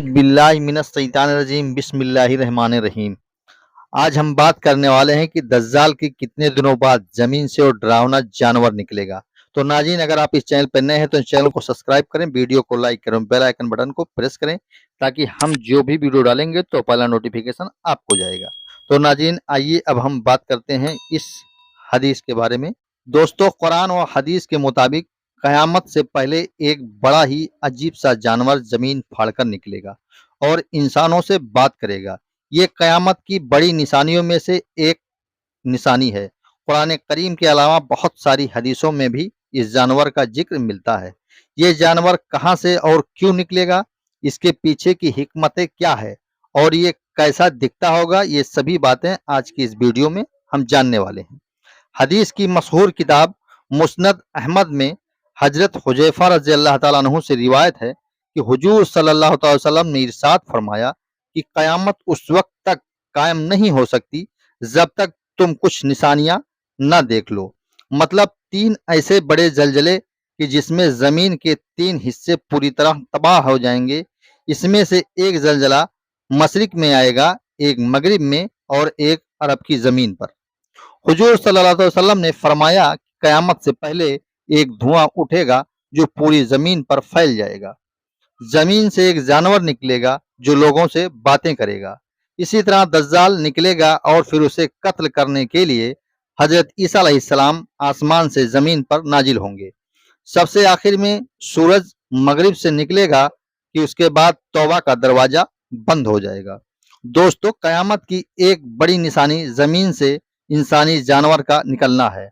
اعوذ باللہ من الشیطان الرجیم بسم اللہ الرحمن الرحیم۔ آج ہم بات کرنے والے ہیں کہ دجال کے کتنے دنوں بعد زمین سے اور ڈراؤنا جانور نکلے گا۔ تو ناظرین، اگر آپ اس چینل پر نئے ہیں تو اس چینل کو سبسکرائب کریں، ویڈیو کو لائک کریں، بیل آئیکن بٹن کو پریس کریں تاکہ ہم جو بھی ویڈیو ڈالیں گے تو پہلا نوٹیفیکیشن آپ کو جائے گا۔ تو ناظرین، آئیے اب ہم بات کرتے ہیں اس حدیث کے بارے میں۔ دوستو، قرآن و حدیث کے مطابق قیامت سے پہلے ایک بڑا ہی عجیب سا جانور زمین پھاڑ کر نکلے گا اور انسانوں سے بات کرے گا۔ یہ قیامت کی بڑی نشانیوں میں سے ایک نشانی ہے۔ قرآن کریم کے علاوہ بہت ساری حدیثوں میں بھی اس جانور کا ذکر ملتا ہے۔ یہ جانور کہاں سے اور کیوں نکلے گا، اس کے پیچھے کی حکمتیں کیا ہے اور یہ کیسا دکھتا ہوگا، یہ سبھی باتیں آج کی اس ویڈیو میں ہم جاننے والے ہیں۔ حدیث کی مشہور کتاب مسند احمد میں حضرت حذیفہ رضی اللہ تعالیٰ عنہ سے روایت ہے کہ حضور صلی اللہ علیہ وسلم نے ارشاد فرمایا کہ قیامت اس وقت تک قائم نہیں ہو سکتی جب تک تم کچھ نشانیاں نہ دیکھ لو۔ مطلب 3 ایسے بڑے زلزلے کہ جس میں زمین کے 3 حصے پوری طرح تباہ ہو جائیں گے۔ اس میں سے ایک زلزلہ مشرق میں آئے گا، ایک مغرب میں اور ایک عرب کی زمین پر۔ حضور صلی اللہ علیہ وسلم نے فرمایا کہ قیامت سے پہلے ایک دھواں اٹھے گا جو پوری زمین پر پھیل جائے گا۔ زمین سے ایک جانور نکلے گا جو لوگوں سے باتیں کرے گا۔ اسی طرح دجال نکلے گا اور پھر اسے قتل کرنے کے لیے حضرت عیسیٰ علیہ السلام آسمان سے زمین پر نازل ہوں گے۔ سب سے آخر میں سورج مغرب سے نکلے گا کہ اس کے بعد توبہ کا دروازہ بند ہو جائے گا۔ دوستو، قیامت کی ایک بڑی نشانی زمین سے انسانی جانور کا نکلنا ہے۔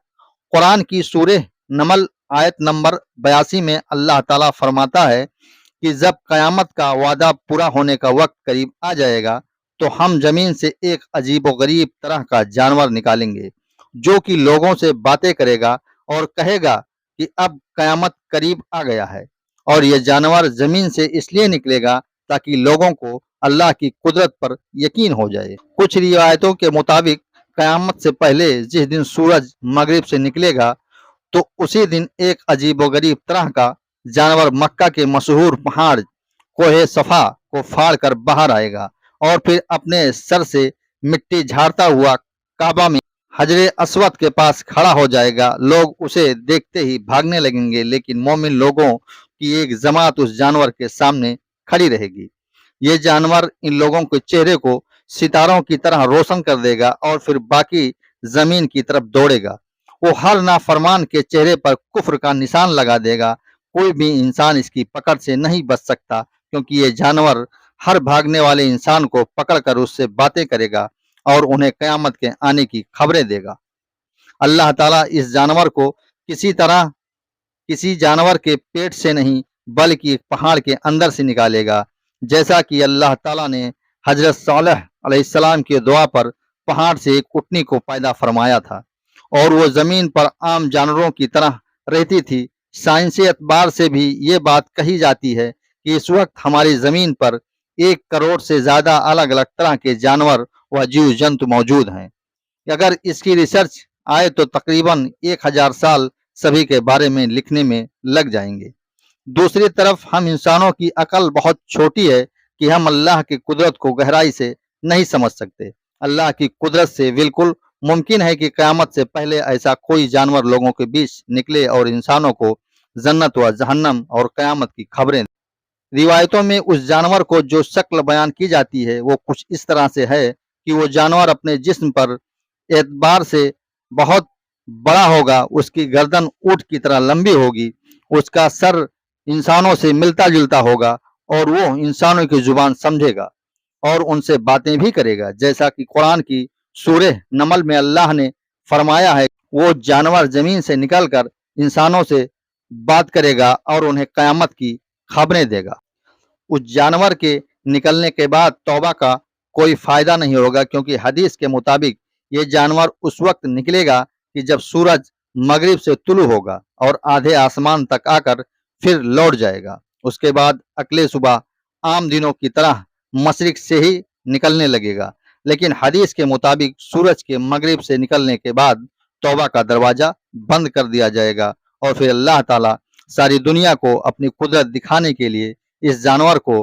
قرآن کی سورہ نمل آیت نمبر 82 میں اللہ تعالیٰ فرماتا ہے کہ جب قیامت کا وعدہ پورا ہونے کا وقت قریب آ جائے گا تو ہم زمین سے ایک عجیب و غریب طرح کا جانور نکالیں گے جو کہ لوگوں سے باتیں کرے گا اور کہے گا کہ اب قیامت قریب آ گیا ہے۔ اور یہ جانور زمین سے اس لیے نکلے گا تاکہ لوگوں کو اللہ کی قدرت پر یقین ہو جائے۔ کچھ روایتوں کے مطابق قیامت سے پہلے جس دن سورج مغرب سے نکلے گا تو اسی دن ایک عجیب و غریب طرح کا جانور مکہ کے مشہور پہاڑ کوہ صفا کو پھاڑ کر باہر آئے گا اور پھر اپنے سر سے مٹی جھاڑتا ہوا کعبہ میں حجر اسود کے پاس کھڑا ہو جائے گا۔ لوگ اسے دیکھتے ہی بھاگنے لگیں گے، لیکن مومن لوگوں کی ایک جماعت اس جانور کے سامنے کھڑی رہے گی۔ یہ جانور ان لوگوں کے چہرے کو ستاروں کی طرح روشن کر دے گا اور پھر باقی زمین کی طرف دوڑے گا۔ وہ ہر نافرمان کے چہرے پر کفر کا نشان لگا دے گا۔ کوئی بھی انسان اس کی پکڑ سے نہیں بچ سکتا، کیونکہ یہ جانور ہر بھاگنے والے انسان کو پکڑ کر اس سے باتیں کرے گا اور انہیں قیامت کے آنے کی خبریں دے گا۔ اللہ تعالیٰ اس جانور کو کسی طرح کسی جانور کے پیٹ سے نہیں بلکہ ایک پہاڑ کے اندر سے نکالے گا، جیسا کہ اللہ تعالیٰ نے حضرت صالح علیہ السلام کی دعا پر پہاڑ سے ایک اٹھنی کو پیدا فرمایا تھا اور وہ زمین پر عام جانوروں کی طرح رہتی تھی۔ سائنسی اعتبار سے بھی یہ بات کہی جاتی ہے کہ اس وقت ہماری زمین پر 1 کروڑ سے زیادہ الگ الگ طرح کے جانور و جیو جنتو موجود ہیں۔ اگر اس کی ریسرچ آئے تو تقریباً 1000 سال سبھی کے بارے میں لکھنے میں لگ جائیں گے۔ دوسری طرف ہم انسانوں کی عقل بہت چھوٹی ہے کہ ہم اللہ کی قدرت کو گہرائی سے نہیں سمجھ سکتے۔ اللہ کی قدرت سے بالکل ممکن ہے کہ قیامت سے پہلے ایسا کوئی جانور لوگوں کے بیچ نکلے اور انسانوں کو جنت و جہنم اور قیامت کی خبریں دے۔ روایتوں میں اس جانور کو جو شکل بیان کی جاتی ہے وہ کچھ اس طرح سے ہے کہ وہ جانور اپنے جسم پر اعتبار سے بہت بڑا ہوگا۔ اس کی گردن اونٹ کی طرح لمبی ہوگی، اس کا سر انسانوں سے ملتا جلتا ہوگا اور وہ انسانوں کی زبان سمجھے گا اور ان سے باتیں بھی کرے گا، جیسا کہ قرآن کی سورہ نمل میں اللہ نے فرمایا ہے وہ جانور زمین سے نکل کر انسانوں سے بات کرے گا اور انہیں قیامت کی خبریں دے گا۔ اس جانور کے نکلنے کے بعد توبہ کا کوئی فائدہ نہیں ہوگا، کیونکہ حدیث کے مطابق یہ جانور اس وقت نکلے گا کہ جب سورج مغرب سے طلوع ہوگا اور آدھے آسمان تک آ کر پھر لوٹ جائے گا۔ اس کے بعد اگلے صبح عام دنوں کی طرح مشرق سے ہی نکلنے لگے گا، لیکن حدیث کے مطابق سورج کے مغرب سے نکلنے کے بعد توبہ کا دروازہ بند کر دیا جائے گا اور پھر اللہ تعالیٰ ساری دنیا کو اپنی قدرت دکھانے کے لیے اس جانور کو